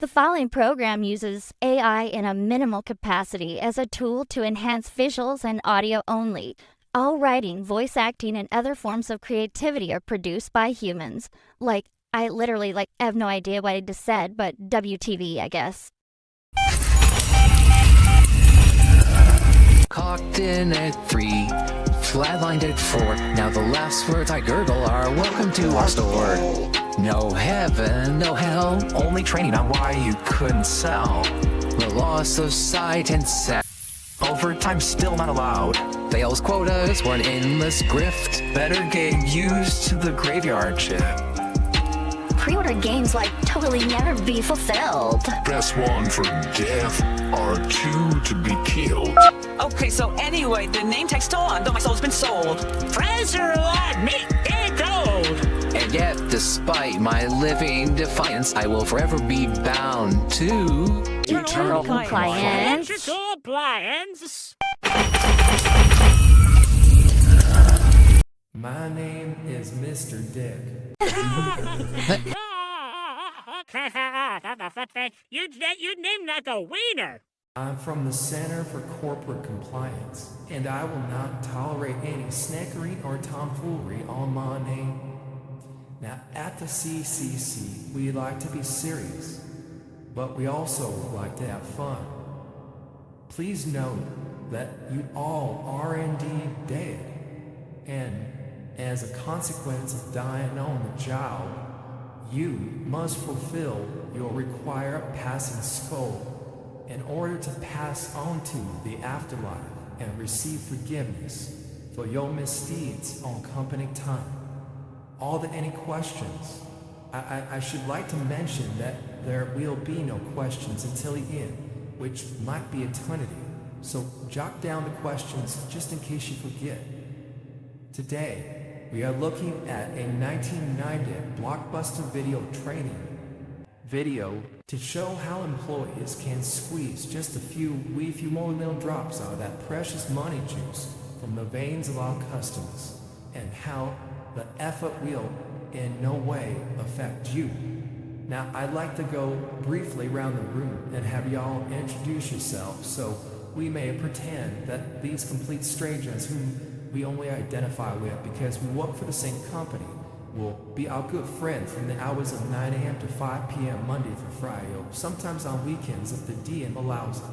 The following program uses AI in a minimal capacity as a tool to enhance visuals and audio only. All writing, voice acting, and other forms of creativity are produced by humans. I literally have no idea what I just said, but WTV, I guess. Cocked in at 3, flatlined at 4. Now the last words I gurgle are welcome to our store. No heaven, no hell, only training on why you couldn't sell. The loss of sight and sound. Overtime still not allowed. Fails quotas were an endless grift. Better get used to the graveyard shift. Pre-order games totally never be fulfilled. Press 1 for death, R2 to be killed. Okay, so anyway, the name tag's still on, though my soul's been sold. Fraser like me, get gold. And yet, despite my living defiance, I will forever be bound to Eternal compliance. Electrical appliance. My name is Mr. Dick. You named like a wiener. I'm from the Center for Corporate Compliance, and I will not tolerate any snickering or tomfoolery on my name. Now, at the CCC, we like to be serious, but we also like to have fun. Please note that you all are indeed dead, and as a consequence of dying on the job, you must fulfill your required passing skull in order to pass on to the afterlife and receive forgiveness for your misdeeds on company time. Any questions? I should like to mention that there will be no questions until the end, which might be eternity. So jot down the questions just in case you forget. Today, we are looking at a 1990 Blockbuster video training video to show how employees can squeeze just a few more little drops out of that precious money juice from the veins of our customers, and how the effort will in no way affect you. Now, I'd like to go briefly around the room and have y'all introduce yourselves so we may pretend that these complete strangers whom we only identify with because we work for the same company will be our good friend from the hours of 9 a.m. to 5 p.m. Monday through Friday, or sometimes on weekends if the DM allows it.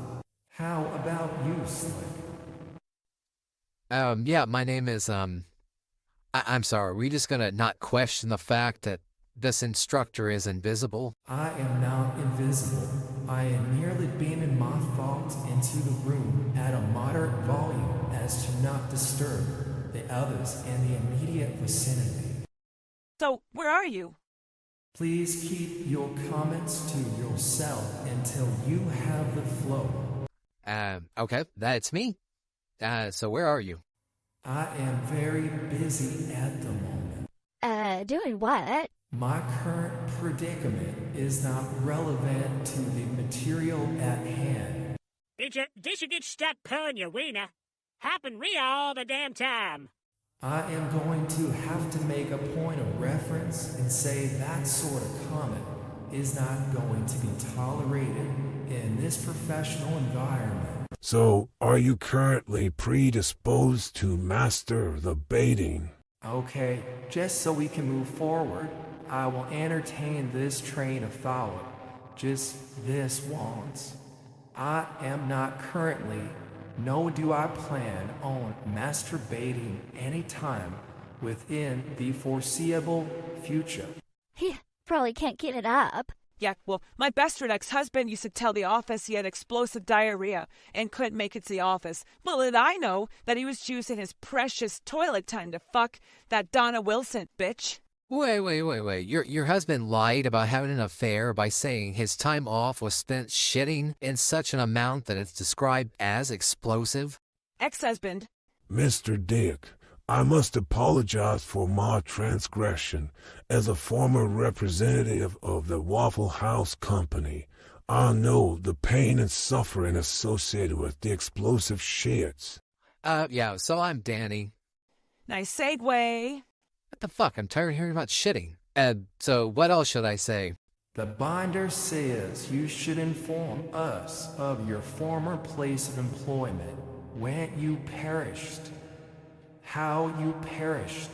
How about you, Slick? Yeah, my name is, I'm sorry, we're just gonna not question the fact that this instructor is invisible? I am not invisible. I am merely beaming my thoughts into the room at a moderate volume as to not disturb the others in the immediate vicinity. So, where are you? Please keep your comments to yourself until you have the flow. Okay, that's me. So where are you? I am very busy at the moment. Doing what? My current predicament is not relevant to the material at hand. Did you get stuck pulling your wiener? Happen real all the damn time. I am going to have to make a point of reference and say that sort of comment is not going to be tolerated in this professional environment. So, are you currently predisposed to master the baiting? Okay, just so we can move forward, I will entertain this train of thought just this once. I am not currently, nor do I plan on masturbating anytime within the foreseeable future. He probably can't get it up. Yeah, well, my best friend ex-husband used to tell the office he had explosive diarrhea and couldn't make it to the office. Well, did I know that he was using his precious toilet time to fuck that Donna Wilson bitch? Wait. Your husband lied about having an affair by saying his time off was spent shitting in such an amount that it's described as explosive? Ex-husband. Mr. Dick, I must apologize for my transgression. As a former representative of the Waffle House Company, I know the pain and suffering associated with the explosive shits. Yeah, so I'm Danny. Nice segue. What the fuck? I'm tired of hearing about shitting. So what else should I say? The binder says you should inform us of your former place of employment, when you perished, how you perished,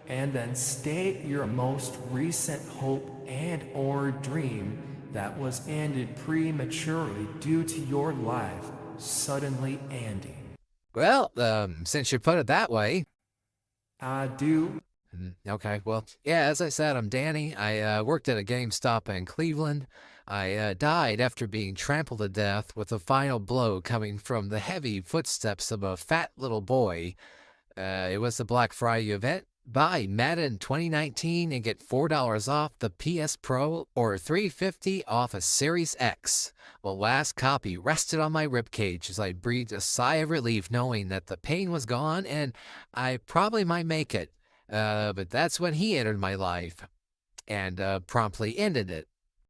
and then state your most recent hope and or dream that was ended prematurely due to your life suddenly ending. Well, since you put it that way. I do. Okay, well, yeah, as I said, I'm Danny. I worked at a GameStop in Cleveland. I died after being trampled to death with a final blow coming from the heavy footsteps of a fat little boy. It was the Black Friday event. Buy Madden 2019 and get $4 off the PS Pro or $3.50 off a Series X. The last copy rested on my ribcage as I breathed a sigh of relief knowing that the pain was gone and I probably might make it. But that's when he entered my life and promptly ended it.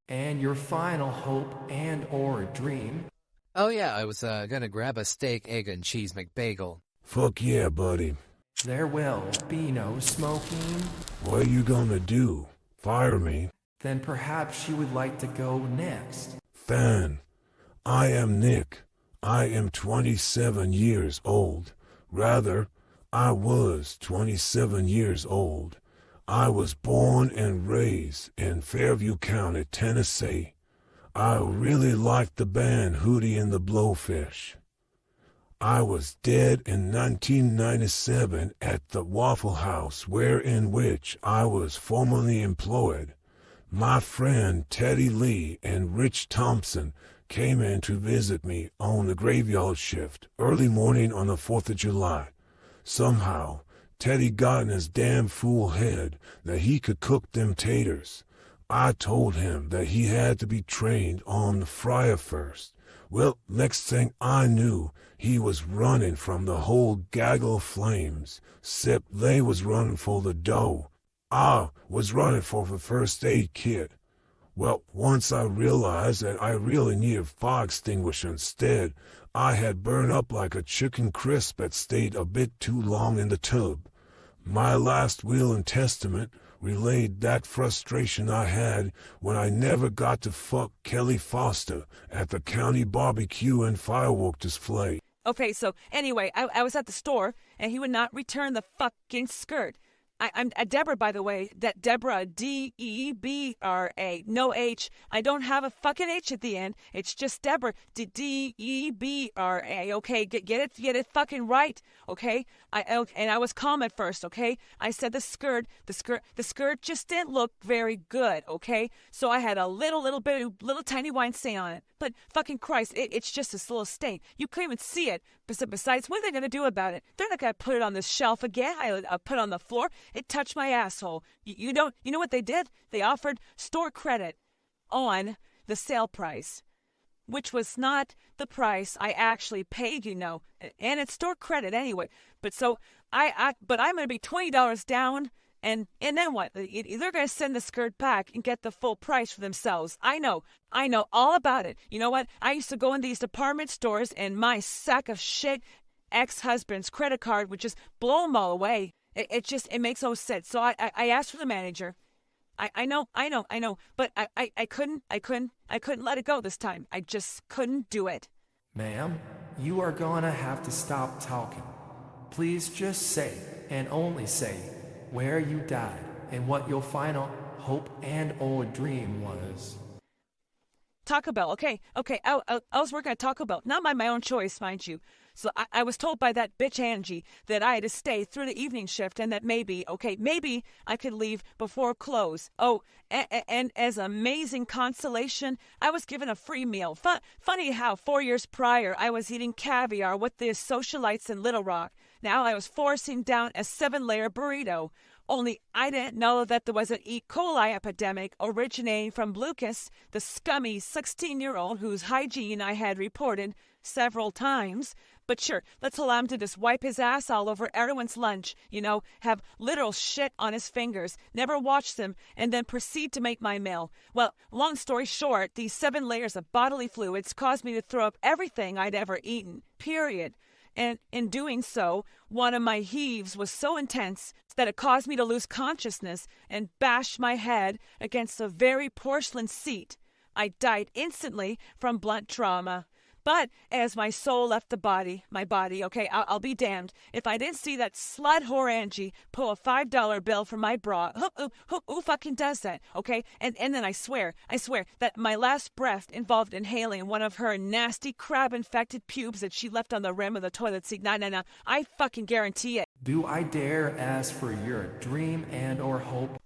And your final hope and or dream? Oh yeah, I was gonna grab a steak, egg, and cheese McBagel. Fuck yeah, buddy. There will be no smoking. What are you gonna do? Fire me? Then perhaps you would like to go next. Fan. I am Nick. I am 27 years old. Rather, I was 27 years old. I was born and raised in Fairview County, Tennessee. I really liked the band Hootie and the Blowfish. I was dead in 1997 at the Waffle House, in which I was formerly employed. My friend Teddy Lee and Rich Thompson came in to visit me on the graveyard shift early morning on the 4th of July. Somehow, Teddy got in his damn fool head that he could cook them taters. I told him that he had to be trained on the fryer first. Well, next thing I knew, he was running from the whole gaggle of flames, except they was running for the dough. I was running for the first aid kit. Well, once I realized that I really needed a fire extinguisher instead, I had burned up like a chicken crisp that stayed a bit too long in the tub. My last will and testament relayed that frustration I had when I never got to fuck Kelly Foster at the county barbecue and firework display. Okay, so anyway, I was at the store, and he would not return the fucking skirt. I'm Debra, by the way. That Debra, D-E-B-R-A, no H. I don't have a fucking H at the end. It's just Debra, D-E-B-R-A. Okay, get it fucking right. Okay, and I was calm at first. Okay, I said the skirt just didn't look very good. Okay, so I had a little tiny wine stain on it. But fucking Christ, it's just this little stain. You couldn't even see it. Besides, what are they gonna do about it? They're not gonna put it on this shelf again. I put it on the floor. It touched my asshole. You know what they did? They offered store credit on the sale price, which was not the price I actually paid, and it's store credit anyway. But so I'm gonna be $20 down. And then what? They're going to send the skirt back and get the full price for themselves. I know all about it. You know what? I used to go in these department stores and my sack of shit ex-husband's credit card would just blow them all away. It makes no sense. So I asked for the manager. I know. But I couldn't let it go this time. I just couldn't do it. Ma'am, you are gonna have to stop talking. Please just say, and only say, where you died and what your final hope and or dream was. Taco Bell, okay. I was working at Taco Bell, not by my own choice, mind you. So I was told by that bitch Angie that I had to stay through the evening shift and that maybe I could leave before close. Oh, and as amazing consolation, I was given a free meal. Funny how 4 years prior I was eating caviar with the socialites in Little Rock. Now I was forcing down a 7-layer burrito. Only I didn't know that there was an E. coli epidemic originating from Lucas, the scummy 16-year-old whose hygiene I had reported several times. But sure, let's allow him to just wipe his ass all over everyone's lunch, have literal shit on his fingers, never wash them, and then proceed to make my meal. Well, long story short, these 7 layers of bodily fluids caused me to throw up everything I'd ever eaten, period. And in doing so, one of my heaves was so intense that it caused me to lose consciousness and bash my head against a very porcelain seat. I died instantly from blunt trauma. But as my soul left my body, okay, I'll be damned if I didn't see that slut whore Angie pull a $5 bill from my bra. Who fucking does that, okay? And then I swear that my last breath involved inhaling one of her nasty crab-infected pubes that she left on the rim of the toilet seat. No, I fucking guarantee it. Do I dare ask for your dream and or hope?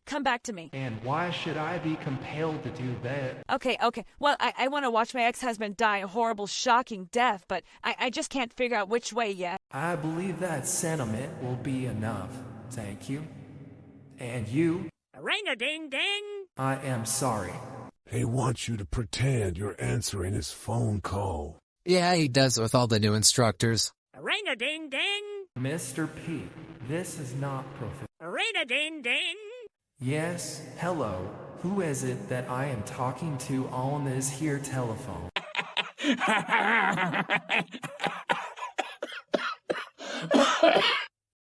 Come back to me. And why should I be compelled to do that? Okay. Well, I want to watch my ex-husband die a horrible, shocking death, but I just can't figure out which way yet. I believe that sentiment will be enough. Thank you. And you? Ring-a-ding-ding! I am sorry. He wants you to pretend you're answering his phone call. Yeah, he does with all the new instructors. Ring-a-ding-ding! Mr. P, this is not professional. Ring-a-ding-ding! Yes, hello. Who is it that I am talking to on this here telephone?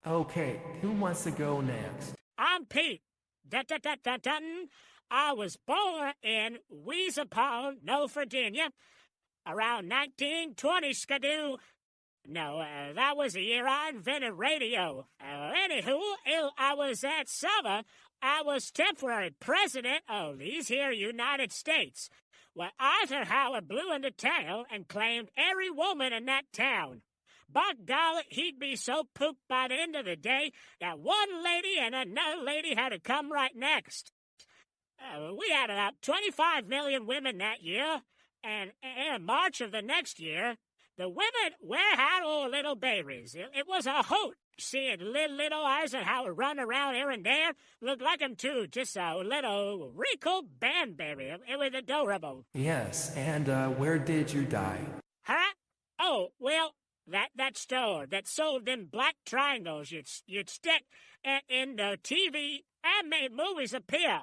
Okay, who wants to go next? I'm Pete. Dun-dun-dun-dun-dun. I was born in Weezapaw, No, Virginia, around 1920 skidoo. No, that was the year I invented radio. Anywho, I was that summer, I was temporary president of these here United States. Well, Arthur Howard blew into town and claimed every woman in that town. By golly, he'd be so pooped by the end of the day that one lady and another lady had to come right next. We had about 25 million women that year, and in March of the next year, the women had all little babies. It was a hoot seeing little Eisenhower run around here and there. Looked like him too, just a little wrinkled band baby. It was adorable. Yes, and where did you die? Huh? Oh, well, that store that sold them black triangles you'd stick in the TV and made movies appear.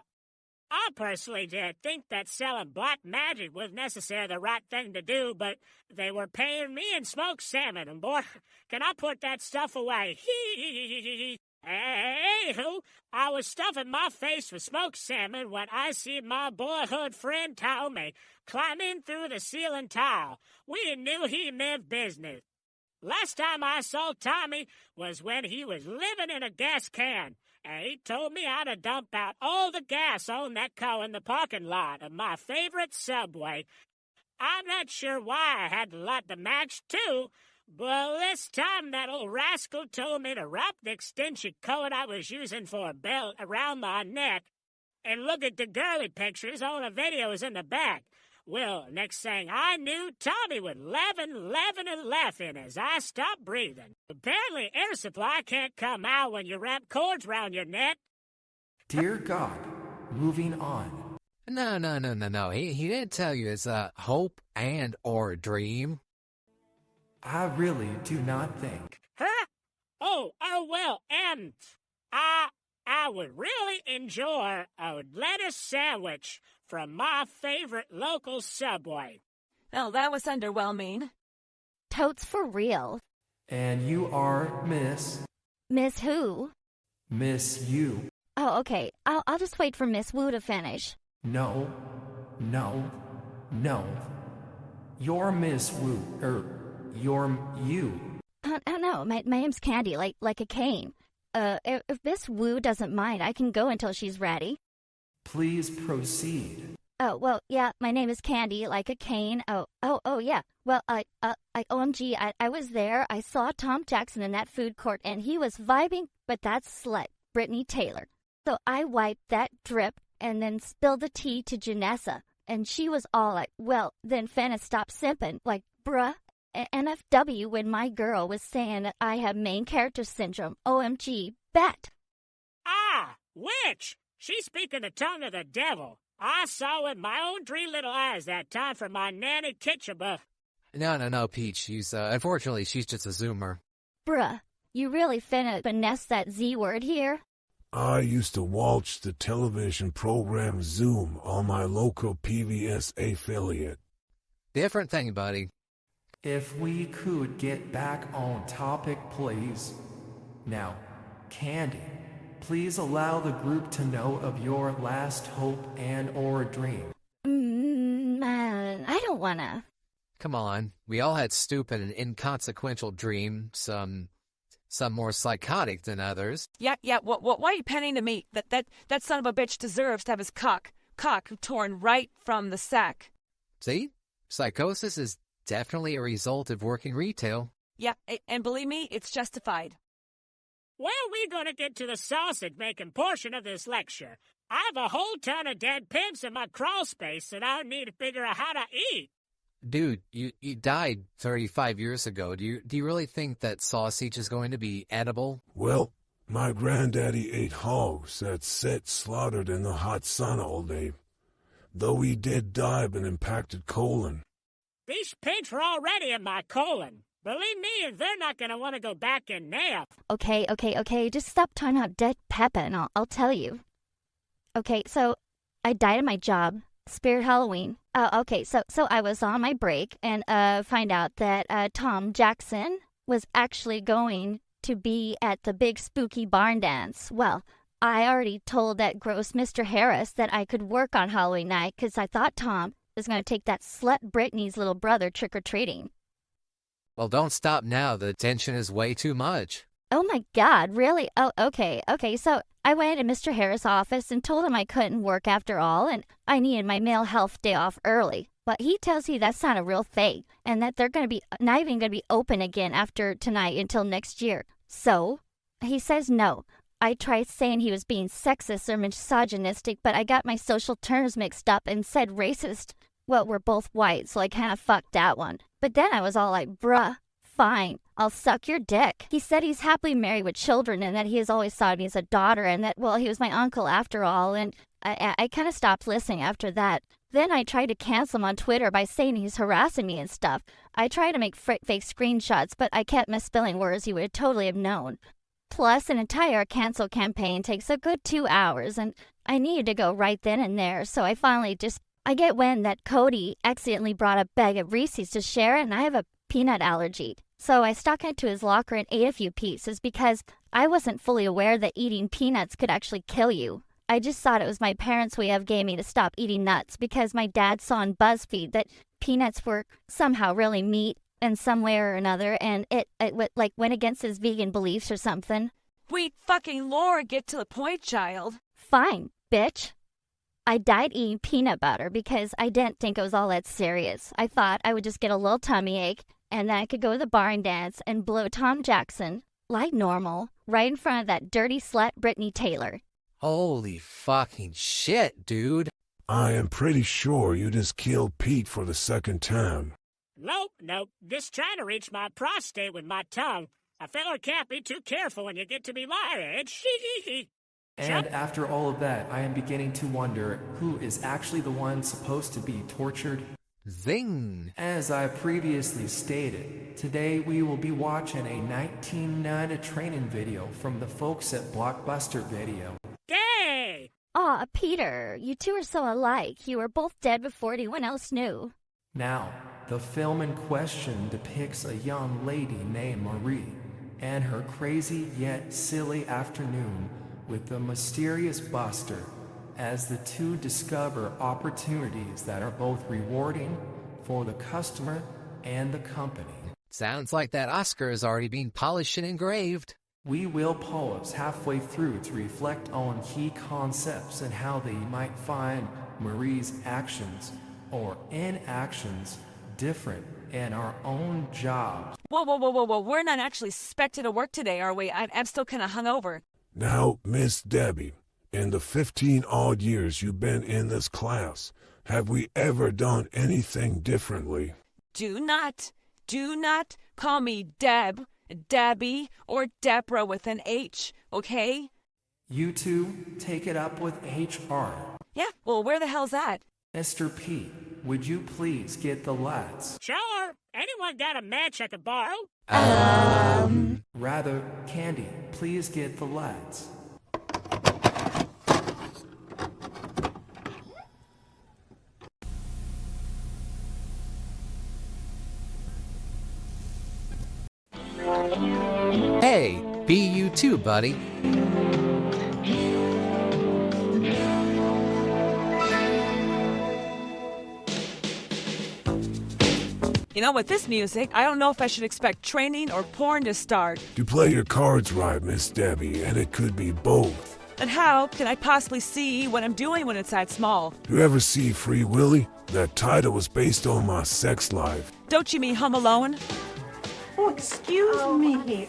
I personally did think that selling black magic was necessarily the right thing to do, but they were paying me in smoked salmon, and boy, can I put that stuff away. Anywho, I was stuffing my face with smoked salmon when I see my boyhood friend Tommy climbing through the ceiling tile. We knew he meant business. Last time I saw Tommy was when he was living in a gas can. And he told me how to dump out all the gas on that car in the parking lot of my favorite Subway. I'm not sure why I had to light the match, too, but this time that old rascal told me to wrap the extension cord I was using for a belt around my neck and look at the girly pictures on the videos in the back. Well, next thing I knew, Tommy was laughing as I stopped breathing. Apparently, air supply can't come out when you wrap cords round your neck. Dear God, moving on. No. He didn't tell you it's a hope and or dream. I really do not think. Huh? Oh, well, and I would really enjoy a lettuce sandwich from my favorite local Subway. Well, that was underwhelming. Totes for real. And you are Miss... Miss who? Miss You. Oh, okay. I'll just wait for Miss Wu to finish. No. You're Miss Wu, you're you. Oh no, my name's Candy, like a cane. If Miss Wu doesn't mind, I can go until she's ready. Please proceed. Oh, well, yeah, my name is Candy, like a cane. Oh, yeah. Well, OMG, I was there. I saw Tom Jackson in that food court, and he was vibing, but that slut, Brittany Taylor. So I wiped that drip and then spilled the tea to Janessa, and she was all like, well, then finna stop simping, like, bruh. NFW when my girl was saying that I have main character syndrome. OMG, bet. Ah, witch! She's speaking the tongue of the devil. I saw with my own 3 little eyes that time from my nanny Kitchebuff. No, Peach. Unfortunately, she's just a Zoomer. Bruh, you really finna finesse that Z word here? I used to watch the television program Zoom on my local PBS affiliate. Different thing, buddy. If we could get back on topic, please. Now, Candy, please allow the group to know of your last hope and or dream. Man, I don't wanna. Come on, we all had stupid and inconsequential dreams, some more psychotic than others. Yeah, why are you penning to me? That son of a bitch deserves to have his cock torn right from the sack. See? Psychosis is definitely a result of working retail. Yeah, and believe me, it's justified. Well, we're going to get to the sausage-making portion of this lecture. I have a whole ton of dead pigs in my crawl space, and I need to figure out how to eat. Dude, you died 35 years ago. Do you really think that sausage is going to be edible? Well, my granddaddy ate hogs that sat slaughtered in the hot sun all day, though he did die of an impacted colon. These pigs were already in my colon. Believe me, they're not going to want to go back in there. Okay, just stop talking about dead Peppa and I'll tell you. Okay, so I died at my job. Spirit Halloween. Okay, so I was on my break and find out that Tom Jackson was actually going to be at the big spooky barn dance. Well, I already told that gross Mr. Harris that I could work on Halloween night because I thought Tom was going to take that slut Brittany's little brother trick-or-treating. Well, don't stop now. The tension is way too much. Oh my God, really? Oh, okay, so I went to Mr. Harris' office and told him I couldn't work after all and I needed my male health day off early. But he tells me that's not a real thing and that they're going to be not even going to be open again after tonight until next year. So he says no. I tried saying he was being sexist or misogynistic, but I got my social terms mixed up and said racist. Well, we're both white, so I kind of fucked that one. But then I was all like, bruh, fine, I'll suck your dick. He said he's happily married with children and that he has always thought of me as a daughter and that, well, he was my uncle after all. And I kind of stopped listening after that. Then I tried to cancel him on Twitter by saying he's harassing me and stuff. I tried to make fake screenshots, but I kept misspelling words he would totally have known. Plus, an entire cancel campaign takes a good 2 hours, and I needed to go right then and there, so I finally I get wind that Cody accidentally brought a bag of Reese's to share, and I have a peanut allergy. So I stuck it to his locker and ate a few pieces because I wasn't fully aware that eating peanuts could actually kill you. I just thought it was my parents' way of getting me to stop eating nuts because my dad saw on BuzzFeed that peanuts were somehow really meat in some way or another, and it went against his vegan beliefs or something. Sweet fucking Lord, get to the point, child. Fine, bitch. I died eating peanut butter because I didn't think it was all that serious. I thought I would just get a little tummy ache, and then I could go to the barn dance and blow Tom Jackson, like normal, right in front of that dirty slut Brittany Taylor. Holy fucking shit, dude. I am pretty sure you just killed Pete for the second time. Nope. Just trying to reach my prostate with my tongue. A fella can't be too careful when you get to be my age. And after all of that, I am beginning to wonder who is actually the one supposed to be tortured. Zing. As I previously stated, today we will be watching a 1990 training video from the folks at Blockbuster Video. Gay! Aw, Peter, you two are so alike. You were both dead before anyone else knew. Now, the film in question depicts a young lady named Marie and her crazy yet silly afternoon with the mysterious Buster as the two discover opportunities that are both rewarding for the customer and the company. Sounds like that Oscar is already being polished and engraved. We will pause halfway through to reflect on key concepts and how they might find Marie's actions or inactions different in our own jobs. Whoa. We're not actually expected to work today, are we? I'm still kind of hungover. Now, Miss Debbie, in the 15-odd years you've been in this class, have we ever done anything differently? Do not call me Deb, Debbie, or Debra with an H, okay? You two take it up with HR. Yeah, well, where the hell's that? Mr. P, would you please get the lads? Sure. Anyone got a match I could borrow? Rather, Candy, please get the lads. Hey, be you too, buddy. You know, with this music, I don't know if I should expect training or porn to start. You play your cards right, Miss Debbie, and it could be both. And how can I possibly see what I'm doing when it's that small? You ever see Free Willy? That title was based on my sex life. Don't you mean Home Alone? Oh, excuse me.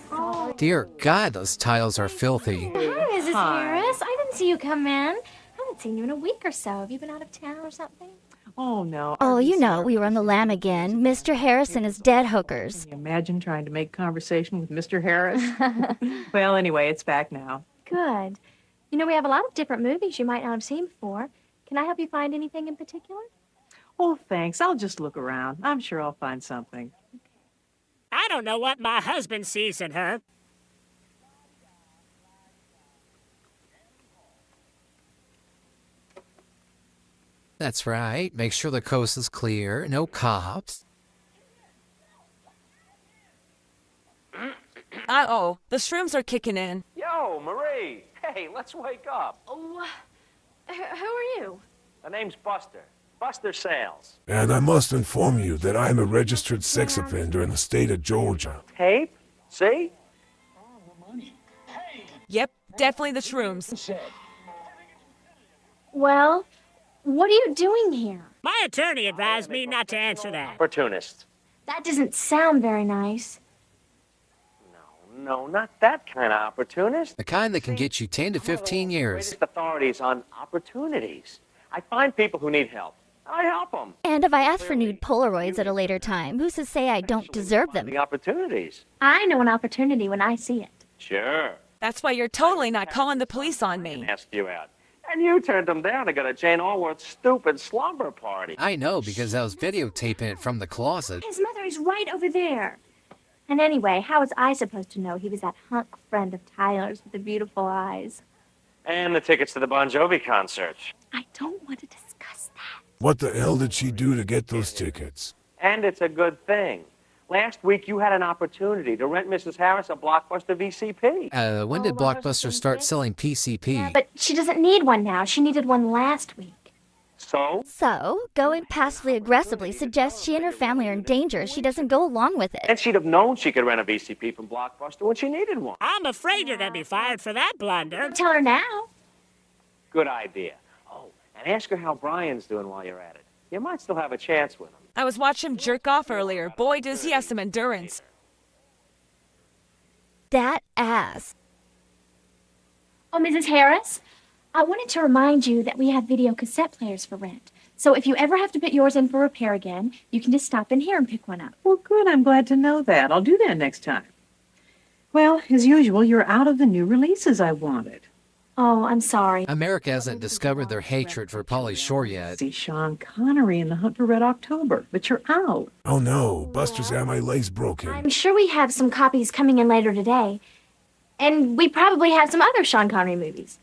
Dear God, those titles are filthy. Hi, Mrs. Harris. I didn't see you come in. I haven't seen you in a week or so. Have you been out of town or something? Oh, no. Oh, you know, we were on the lam again. Mr. Harris and his dead hookers. Imagine trying to make conversation with Mr. Harris. Well, anyway, it's back now. Good. You know, we have a lot of different movies you might not have seen before. Can I help you find anything in particular? Oh, thanks. I'll just look around. I'm sure I'll find something. I don't know what my husband sees in her. That's right. Make sure the coast is clear. No cops. Uh-oh, the shrooms are kicking in. Yo, Marie. Hey, let's wake up. Oh, who are you? The name's Buster. Buster Sales. And I must inform you that I'm a registered sex offender in the state of Georgia. Tape? See? Yep, definitely the shrooms. Well, what are you doing here? My attorney advised me not to answer that. Opportunist. That doesn't sound very nice. No, not that kind of opportunist. The kind that can get you 10 to 15 years. Greatest authorities on opportunities. I find people who need help. I help them. And if I ask for nude Polaroids at a later time, who's to say I don't deserve them? The opportunities. I know an opportunity when I see it. Sure. That's why you're totally not calling the police on me. Asked you out. And you turned them down to go to Jane Allworth's stupid slumber party. I know, because I was videotaping it from the closet. His mother is right over there. And anyway, how was I supposed to know he was that hunk friend of Tyler's with the beautiful eyes? And the tickets to the Bon Jovi concert. I don't want to discuss that. What the hell did she do to get those tickets? And it's a good thing. Last week you had an opportunity to rent Mrs. Harris a Blockbuster VCP. When did Blockbuster start selling PCP? But she doesn't need one now. She needed one last week. So, going passively aggressively suggests she and her family are in danger. She doesn't go along with it. And she'd have known she could rent a VCP from Blockbuster when she needed one. I'm afraid you're going to be fired for that blunder. Tell her now. Good idea. Oh, and ask her how Brian's doing while you're at it. You might still have a chance with him. I was watching him jerk off earlier. Boy, does he have some endurance. That ass. Oh, Mrs. Harris, I wanted to remind you that we have video cassette players for rent. So if you ever have to put yours in for repair again, you can just stop in here and pick one up. Well, good. I'm glad to know that. I'll do that next time. Well, as usual, you're out of the new releases I wanted. Oh, I'm sorry. America hasn't discovered their hatred for Pauly Shore yet. See Sean Connery in The Hunt for Red October, but you're out. Oh no, Buster's got my legs broken. I'm sure we have some copies coming in later today. And we probably have some other Sean Connery movies.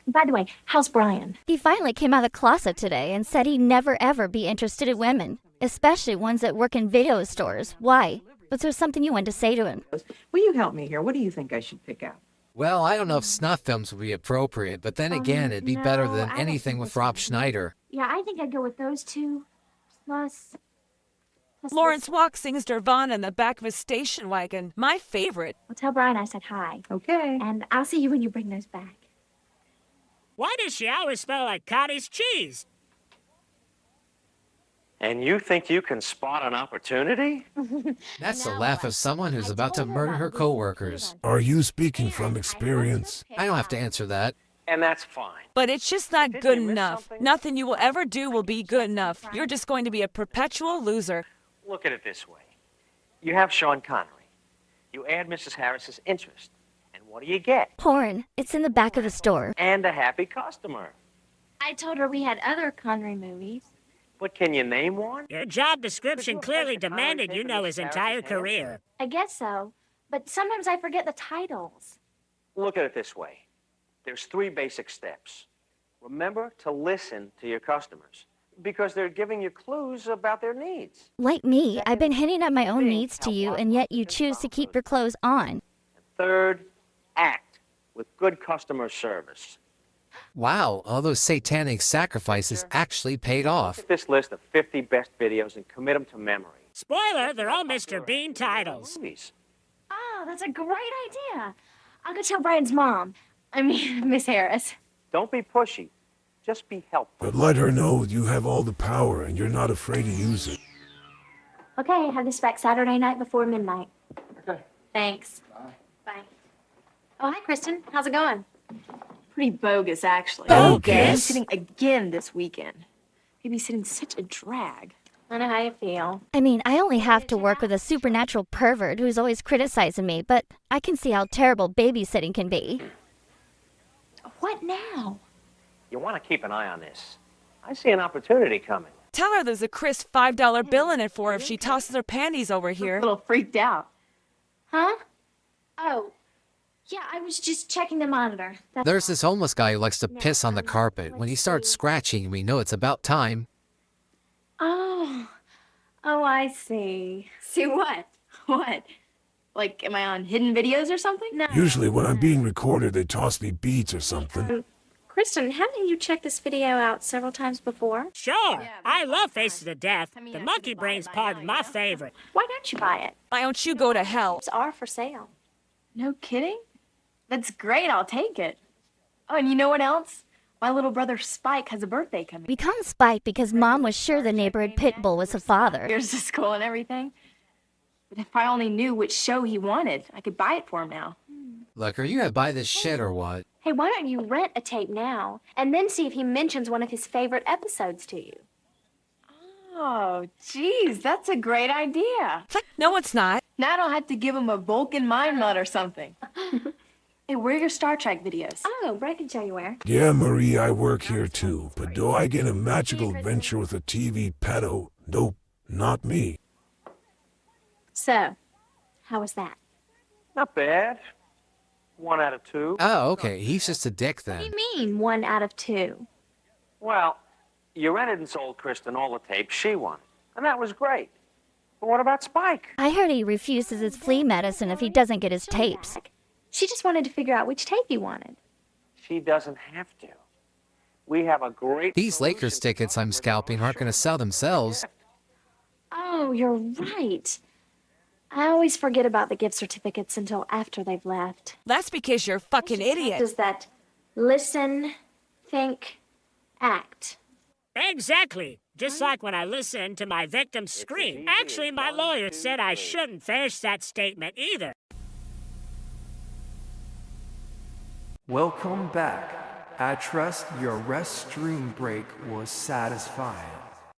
By the way, how's Brian? He finally came out of the closet today and said he'd never ever be interested in women, especially ones that work in video stores. Why? Was there something you wanted to say to him? Will you help me here? What do you think I should pick out? Well, I don't know if snuff films would be appropriate, but then again, it'd be better than anything with Rob Schneider. Yeah, I think I'd go with those two. Plus Lawrence Walk sings Nirvana in the back of his station wagon. My favorite. Well, tell Brian I said hi. Okay. And I'll see you when you bring those back. Why does she always smell like cottage cheese? And you think you can spot an opportunity? That's the laugh of someone who's about to murder her coworkers. Are you speaking from experience? I don't have to answer that. And that's fine. But it's just not good enough. Nothing you will ever do will be good enough. You're just going to be a perpetual loser. Look at it this way. You have Sean Connery. You add Mrs. Harris's interest. And what do you get? Porn. It's in the back of the store. And a happy customer. I told her we had other Connery movies. But can you name one? Your job description clearly demanded you know his entire career. I guess so. But sometimes I forget the titles. Look at it this way. There's 3 basic steps. Remember to listen to your customers because they're giving you clues about their needs. Like me, I've been hinting at my own needs to you, and yet you choose to keep your clothes on. third act with good customer service. Wow, all those satanic sacrifices actually paid off. Look at this list of 50 best videos and commit them to memory. Spoiler, they're all Mr. Bean titles. Movies. Oh, that's a great idea. I'll go tell Brian's mom. I mean, Miss Harris. Don't be pushy. Just be helpful. But let her know you have all the power and you're not afraid to use it. Okay, have this back Saturday night before midnight. Okay. Thanks. Bye. Oh, hi, Kristen. How's it going? Pretty bogus, actually. Bogus? Babysitting again this weekend. Babysitting's such a drag. I know how you feel. I mean, I only have to work with a supernatural pervert who's always criticizing me, but I can see how terrible babysitting can be. What now? You want to keep an eye on this. I see an opportunity coming. Tell her there's a crisp $5 bill in it for her if she tosses her panties over A here. little freaked out. Huh? Oh, yeah, I was just checking the monitor. That's There's all. this homeless guy who likes to piss on the carpet. When he starts scratching, we know it's about time. Oh, I see. See what? What? Like, am I on hidden videos or something? No. Usually when I'm being recorded, they toss me beats or something. Kristen, haven't you checked this video out several times before? Sure, I love Faces of Death. I mean, The I monkey couldn't buy brain's it by part now, of my you know? favorite. Why don't you buy it? Why don't you go to hell? These are for sale. No kidding? That's great. I'll take it. Oh, and you know what else? My little brother Spike has a birthday coming. We call him Spike because Mom was sure the neighborhood pit bull was the father. Here's to school and everything. But if I only knew which show he wanted, I could buy it for him now. Look, are you gonna buy this shit or what? Hey, why don't you rent a tape now and then see if he mentions one of his favorite episodes to you? Oh, geez, that's a great idea. No, it's not. Now I don't have to give him a Vulcan mind nut or something. Hey, where are your Star Trek videos? Oh, Brett can show you where. Yeah, Marie, I work here too. But do I get a magical adventure with a TV pedo? Nope, not me. So, how was that? Not bad. 1 out of 2. Oh, okay, he's just a dick What do then. you mean, 1 out of 2? Well, you rented and sold Kristen all the tapes she wanted. And that was great. But what about Spike? I heard he refuses his flea medicine if he doesn't get his tapes. She just wanted to figure out which tape he wanted. She doesn't have to. We have a great These solution Lakers tickets I'm scalping aren't gonna sell themselves. Oh, you're right. I always forget about the gift certificates until after they've left. That's because you're a fucking idiot. Does that listen, think, act? Exactly. Just like when I listened to my victim scream. Actually, my lawyer said I shouldn't finish that statement either. Welcome back. I trust your restroom break was satisfying.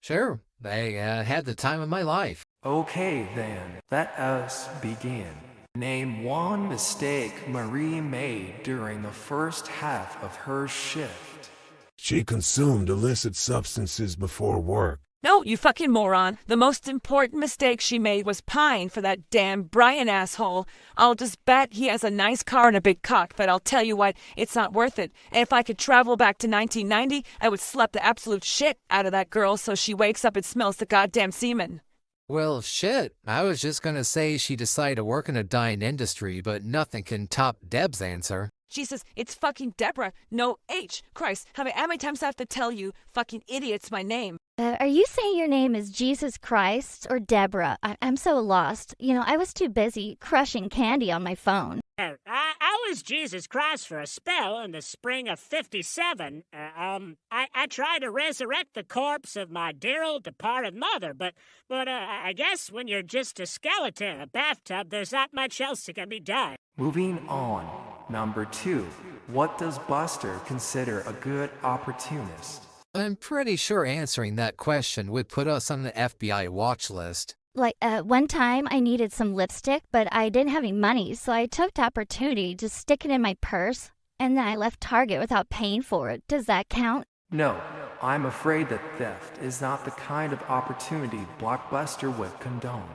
Sure, they had the time of my life. Okay then, let us begin. Name one mistake Marie made during the first half of her shift. She consumed illicit substances before work. No, you fucking moron. The most important mistake she made was pine for that damn Brian asshole. I'll just bet he has a nice car and a big cock, but I'll tell you what, it's not worth it. And if I could travel back to 1990, I would slap the absolute shit out of that girl so she wakes up and smells the goddamn semen. Well, shit, I was just gonna say she decided to work in a dying industry, but nothing can top Deb's answer. Jesus, it's fucking Debra. No H. Christ, how many times do I have to tell you, fucking idiot's my name? Are you saying your name is Jesus Christ or Debra? I'm so lost. You know, I was too busy crushing candy on my phone. I was Jesus Christ for a spell in the spring of '57. I tried to resurrect the corpse of my dear old departed mother, but I guess when you're just a skeleton in a bathtub, there's not much else that can be done. Moving on. Number 2. What does Buster consider a good opportunist? I'm pretty sure answering that question would put us on the FBI watch list. Like, one time I needed some lipstick, but I didn't have any money, so I took the opportunity to stick it in my purse, and then I left Target without paying for it. Does that count? No, I'm afraid that theft is not the kind of opportunity Blockbuster would condone.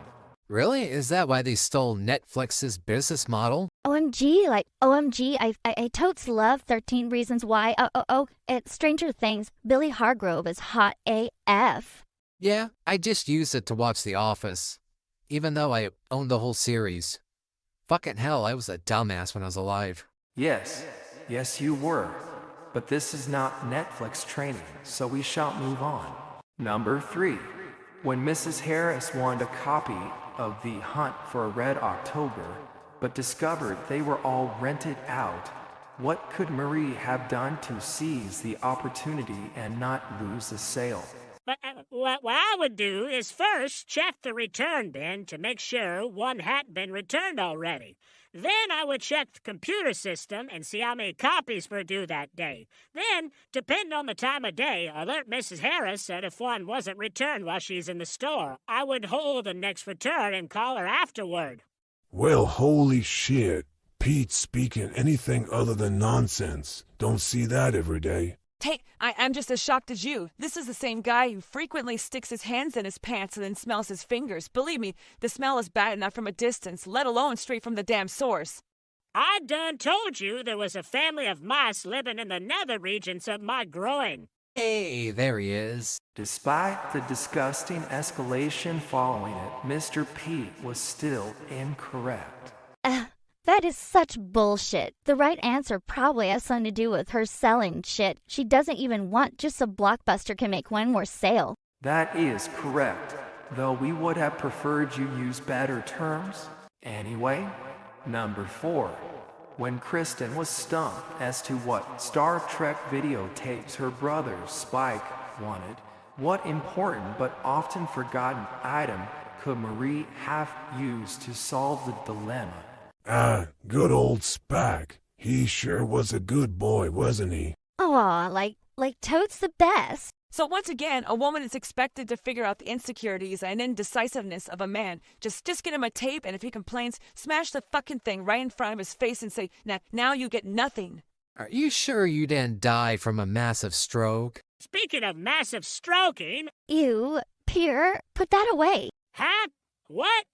Really? Is that why they stole Netflix's business model? OMG, I totes love 13 Reasons Why. It's Stranger Things. Billy Hargrove is hot AF. Yeah, I just used it to watch The Office, even though I own the whole series. Fucking hell, I was a dumbass when I was alive. Yes, yes you were. But this is not Netflix training, so we shall move on. Number 3. When Mrs. Harris wanted a copy of The Hunt for a Red October, but discovered they were all rented out, what could Marie have done to seize the opportunity and not lose the sale? What I would do is first check the return bin to make sure one hadn't been returned already. Then I would check the computer system and see how many copies were due that day. Then, depending on the time of day, alert Mrs. Harris that if one wasn't returned while she's in the store, I would hold the next return and call her afterward. Well, holy shit. Pete speaking anything other than nonsense. Don't see that every day. Hey, I'm just as shocked as you. This is the same guy who frequently sticks his hands in his pants and then smells his fingers. Believe me, the smell is bad enough from a distance, let alone straight from the damn source. I done told you there was a family of mice living in the nether regions of my groin. Hey, there he is. Despite the disgusting escalation following it, Mr. Pete was still incorrect. That is such bullshit. The right answer probably has something to do with her selling shit she doesn't even want just so Blockbuster can make one more sale. That is correct, though we would have preferred you use better terms. Anyway, number 4. When Kristen was stumped as to what Star Trek videotapes her brother Spike wanted, what important but often forgotten item could Marie have used to solve the dilemma? Good old Spike. He sure was a good boy, wasn't he? Aw, like Toad's the best. So once again, a woman is expected to figure out the insecurities and indecisiveness of a man. Just get him a tape, and if he complains, smash the fucking thing right in front of his face and say, now you get nothing. Are you sure you didn't die from a massive stroke? Speaking of massive stroking... Ew, Pierre, put that away. Huh? What?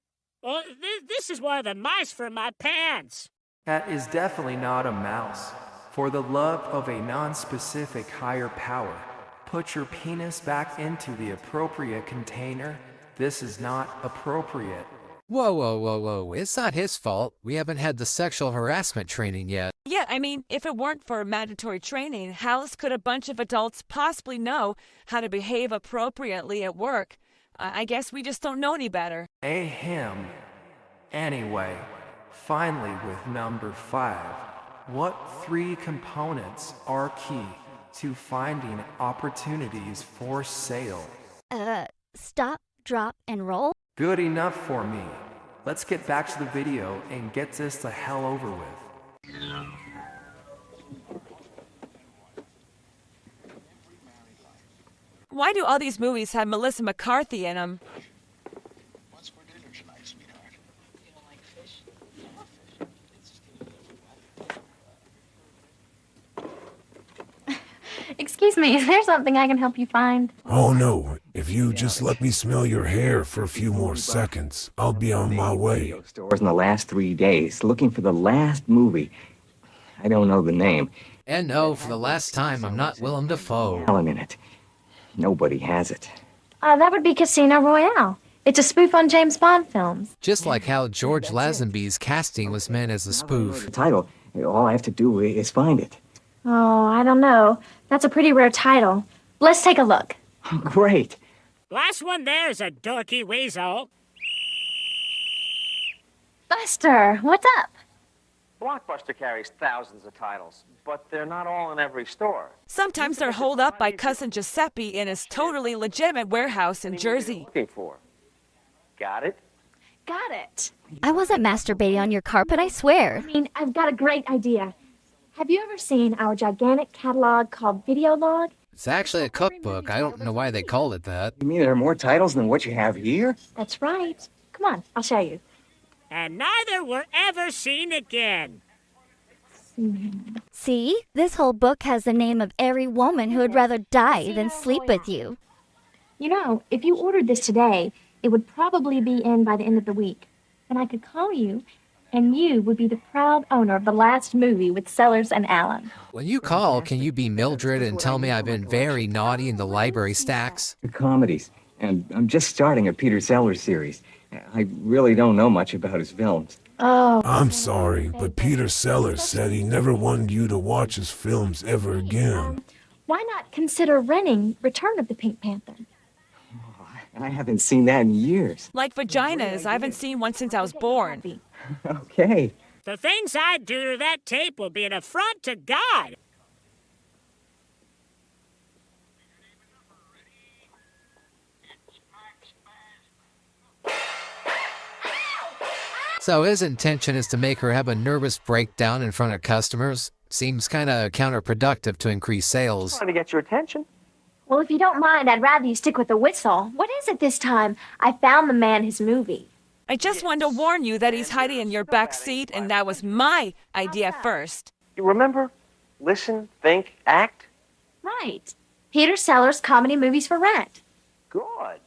Well, this is one of the mice from my pants. That is definitely not a mouse. For the love of a non-specific higher power, put your penis back into the appropriate container. This is not appropriate. Whoa. It's not his fault. We haven't had the sexual harassment training yet. Yeah, I mean, if it weren't for mandatory training, how else could a bunch of adults possibly know how to behave appropriately at work? I guess we just don't know any better. Ahem. Anyway, finally with number 5. What 3 components are key to finding opportunities for sale? Stop, drop, and roll? Good enough for me. Let's get back to the video and get this the hell over with. Why do all these movies have Melissa McCarthy in them? What's for dinner tonight, sweetheart? You don't like fish? Excuse me, is there something I can help you find? Oh no, if you just let me smell your hair for a few more seconds, I'll be on my way. Stores in the last 3 days looking for the last movie. I don't know the name. And no, for the last time, I'm not Willem Dafoe. Helen in it. Nobody has it. That would be Casino Royale. It's a spoof on James Bond films. Just like how George Lazenby's casting was meant as a spoof. The title, all I have to do is find it. Oh, I don't know. That's a pretty rare title. Let's take a look. Great. Last one there is a dorky weasel. Buster, what's up? Blockbuster carries thousands of titles, but they're not all in every store. Sometimes they're holed up by cousin Giuseppe in his totally legitimate warehouse in Jersey. Looking for. Got it? Got it. I wasn't masturbating on your carpet, I swear. I've got a great idea. Have you ever seen our gigantic catalog called Video Log? It's actually a cookbook. I don't know why they called it that. You mean there are more titles than what you have here? That's right. Come on, I'll show you. And neither were ever seen again. See? This whole book has the name of every woman who would rather die than sleep with you. You know, if you ordered this today, it would probably be in by the end of the week. Then I could call you, and you would be the proud owner of the last movie with Sellers and Allen. When you call, can you be Mildred and tell me I've been very naughty in the library stacks? Comedies. And I'm just starting a Peter Sellers series. I really don't know much about his films. Oh. I'm sorry, but Peter Sellers said he never wanted you to watch his films ever again. Why not consider renting Return of the Pink Panther? I haven't seen that in years. Like vaginas. I haven't seen one since I was born. Okay. The things I do to that tape will be an affront to God. So his intention is to make her have a nervous breakdown in front of customers. Seems kind of counterproductive to increase sales. Trying to get your attention. Well, if you don't mind, I'd rather you stick with the whistle. What is it this time? I found the man his movie. I just wanted to warn you that he's hiding in your back seat, and that was my idea first. You remember? Listen, think, act. Right. Peter Sellers Comedy Movies for Rent. Good.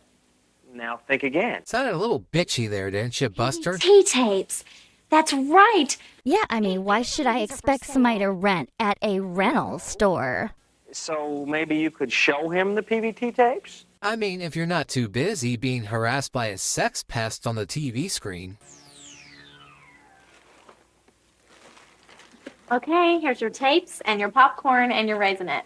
Now think again. Sounded a little bitchy there, didn't you, Buster? T-tapes. That's right. Yeah, I mean, why should I expect somebody to rent at a rental store? So maybe you could show him the PVT tapes? I mean, if you're not too busy being harassed by a sex pest on the TV screen. Okay, here's your tapes and your popcorn and your Raisinets.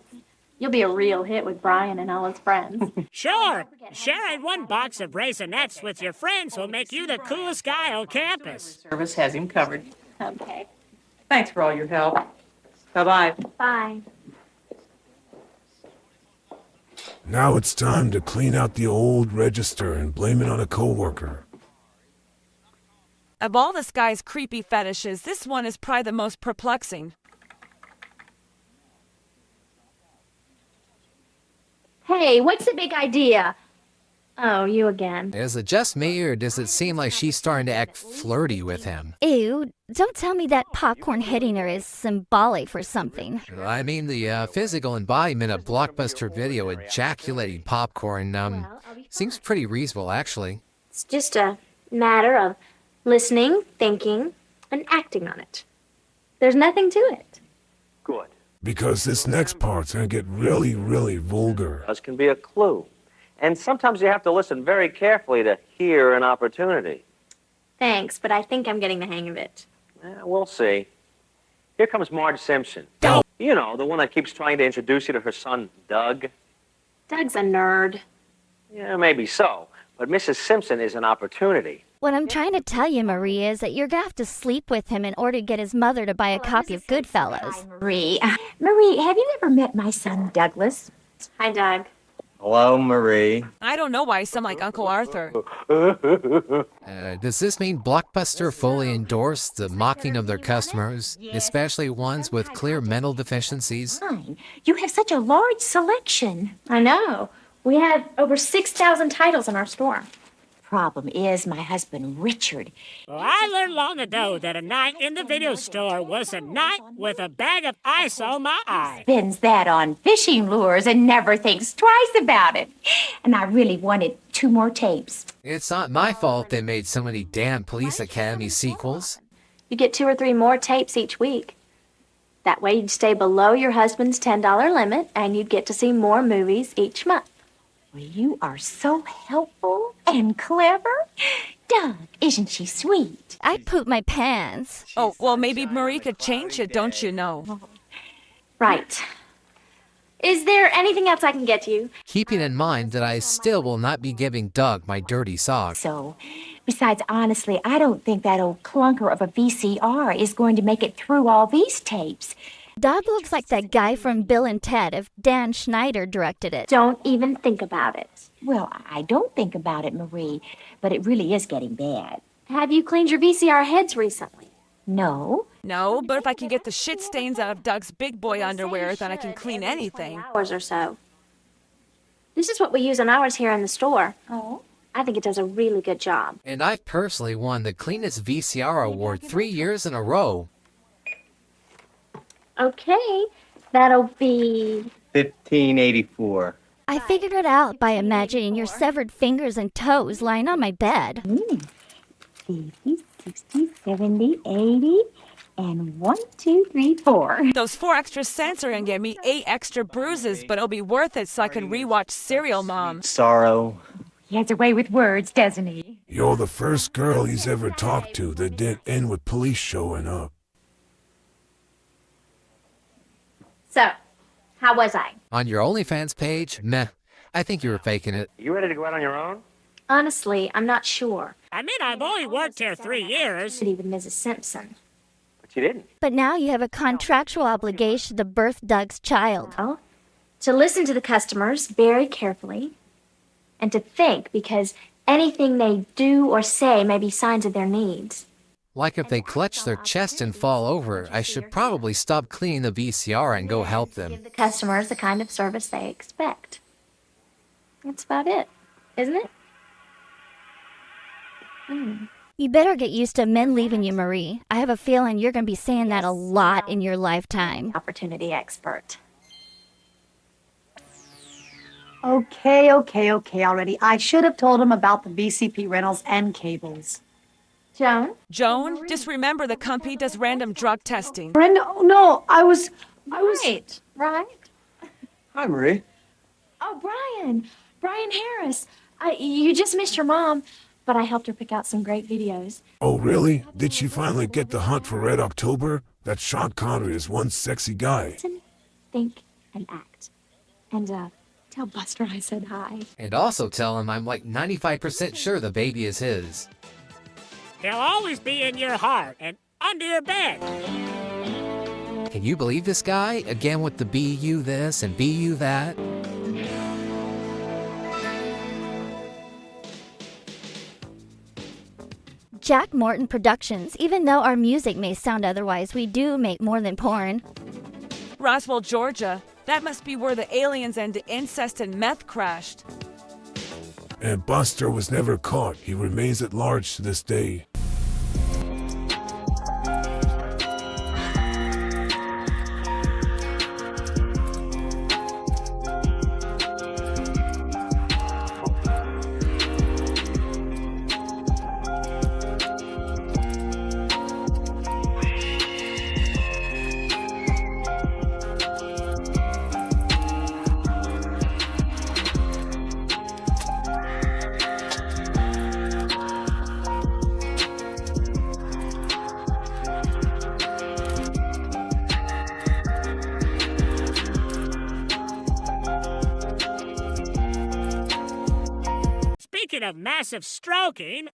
You'll be a real hit with Brian and all his friends. Sure. Sharing one box of Raisinets with your friends will make you the coolest guy on campus. Service has him covered. Okay. Thanks for all your help. Bye-bye. Bye. Now it's time to clean out the old register and blame it on a coworker. Of all this guy's creepy fetishes, this one is probably the most perplexing. Hey, what's the big idea? Oh, you again. Is it just me, or does it seem like she's starting to act flirty with him? Ew, don't tell me that popcorn hitting her is symbolic for something. I mean, the physical embodiment of Blockbuster video ejaculating popcorn, seems pretty reasonable, actually. It's just a matter of listening, thinking, and acting on it. There's nothing to it. Good. Because this next part's gonna get really, really vulgar. This can be a clue. And sometimes you have to listen very carefully to hear an opportunity. Thanks, but I think I'm getting the hang of it. We'll see. Here comes Marge Simpson. Don't. You know, the one that keeps trying to introduce you to her son, Doug. Doug's a nerd. Yeah, maybe so. But Mrs. Simpson is an opportunity. What I'm trying to tell you, Marie, is that you're going to have to sleep with him in order to get his mother to buy a copy of Goodfellas. Marie. Marie, have you ever met my son, Douglas? Hi, Doug. Hello, Marie. I don't know why I sound like Uncle Arthur. Does this mean Blockbuster fully endorsed the mocking of their customers, especially ones with clear mental deficiencies? Fine. You have such a large selection. I know. We have over 6,000 titles in our store. Problem is, my husband, Richard. Well, I learned long ago that a night in the video store was a night with a bag of ice on my eye. Spends that on fishing lures and never thinks twice about it. And I really wanted 2 more tapes. It's not my fault they made so many damn Police Academy sequels. You get 2 or 3 more tapes each week. That way you'd stay below your husband's $10 limit and you'd get to see more movies each month. Well, you are so helpful and clever. Doug, isn't she sweet? I'd poop my pants. Oh, well, maybe Marie could change it, don't you know? Right. Is there anything else I can get you? Keeping in mind that I still will not be giving Doug my dirty socks. So, besides, honestly, I don't think that old clunker of a VCR is going to make it through all these tapes. Doug looks like that guy from Bill and Ted if Dan Schneider directed it. Don't even think about it. Well, I don't think about it, Marie, but it really is getting bad. Have you cleaned your VCR heads recently? No. No, but if I can get the shit stains out of Doug's big boy underwear, then I can clean anything. Hours or so. This is what we use on ours here in the store. Oh? I think it does a really good job. And I've personally won the cleanest VCR award 3 years in a row. Okay, that'll be... $15.84. I figured it out by imagining your severed fingers and toes lying on my bed. 50, 60, 70, 80, and 1, 2, 3, 4. Those 4 extra cents are gonna give me 8 extra bruises, but it'll be worth it so I can rewatch Serial Mom. Sorrow. He has a way with words, doesn't he? You're the first girl he's ever talked to that didn't end with police showing up. So, how was I? On your OnlyFans page? Meh. I think you were faking it. You ready to go out on your own? Honestly, I'm not sure. I mean, I've only worked here 3 years. With Mrs. Simpson. But you didn't. But now you have a contractual obligation to birth Doug's child. Well, to listen to the customers very carefully and to think, because anything they do or say may be signs of their needs. Like if they clutch their chest and fall over, I should probably stop cleaning the VCR and go help them. Give the customers the kind of service they expect. That's about it, isn't it? You better get used to men leaving you, Marie. I have a feeling you're going to be saying that a lot in your lifetime. Opportunity expert. Okay already. I should have told him about the VCP rentals and cables. Joan? Joan, just remember the company does random drug testing. Brenda, oh no, I was... Right. Hi, Marie. Oh, Brian Harris. You just missed your mom, but I helped her pick out some great videos. Oh, really? Did she finally get the hunt for Red October? That Sean Connery is one sexy guy. Listen, think, and act. And, tell Buster I said hi. And also tell him I'm like 95% sure the baby is his. He'll always be in your heart and under your bed. Can you believe this guy? Again with the be you this and be you that? Jack Morton Productions. Even though our music may sound otherwise, we do make more than porn. Roswell, Georgia. That must be where the aliens and the incest and meth crashed. And Buster was never caught. He remains at large to this day. Speaking of massive stroking,